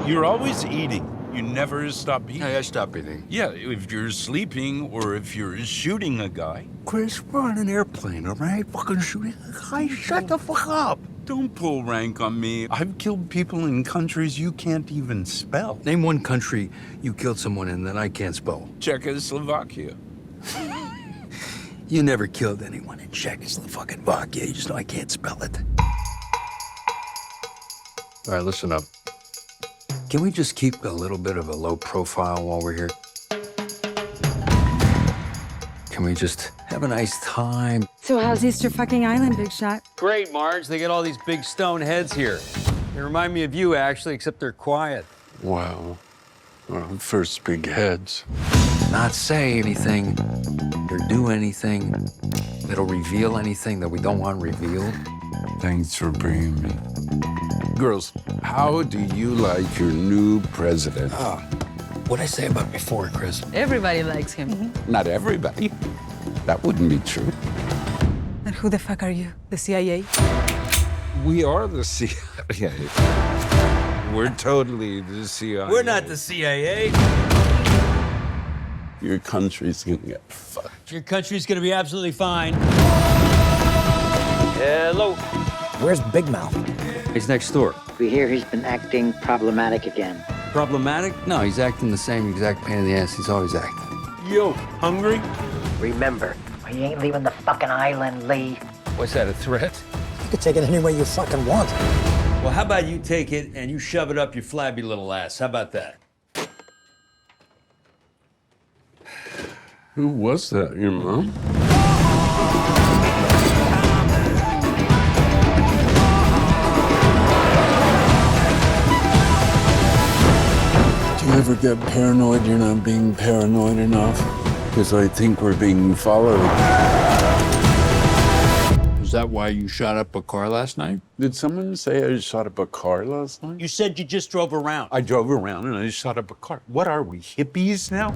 You're always eating. You never stop eating. Hey, I stop eating. Yeah, if you're sleeping or if you're shooting a guy. Chris, we're on an airplane, all right? Fucking shooting a guy. Shut the fuck up. Don't pull rank on me. I've killed people in countries you can't even spell. Name one country you killed someone in that I can't spell. Czechoslovakia. You never killed anyone in Czechoslovakia. You just know I can't spell it. All right, listen up. Can we just keep a little bit of a low profile while we're here? Can we just have a nice time? So how's Easter fucking Island, Big Shot? Great, Marge. They get all these big stone heads here. They remind me of you, actually, except they're quiet. Wow. Well, first big heads. Not say anything or do anything that'll reveal anything that we don't want revealed. Thanks for bringing me. Girls, how do you like your new president? What'd I say about before, Chris? Everybody likes him. Not everybody. That wouldn't be true. And who the fuck are you? The CIA? We are the CIA. We're totally the CIA. We're not the CIA. Your country's gonna get fucked. Your country's gonna be absolutely fine. Hello. Where's Big Mouth? He's next door. We hear he's been acting problematic again. Problematic? No, he's acting the same exact pain in the ass he's always acting. Yo, hungry? Remember, he ain't leaving the fucking island, Lee. What's that, a threat? You can take it any way you fucking want. Well, how about you take it and you shove it up your flabby little ass? How about that? Who was that? Your mom? Do you ever get paranoid you're not being paranoid enough? Because I think we're being followed. Is that why you shot up a car last night? Did someone say I shot up a car last night? You said you just drove around. I drove around and I shot up a car. What are we, hippies now?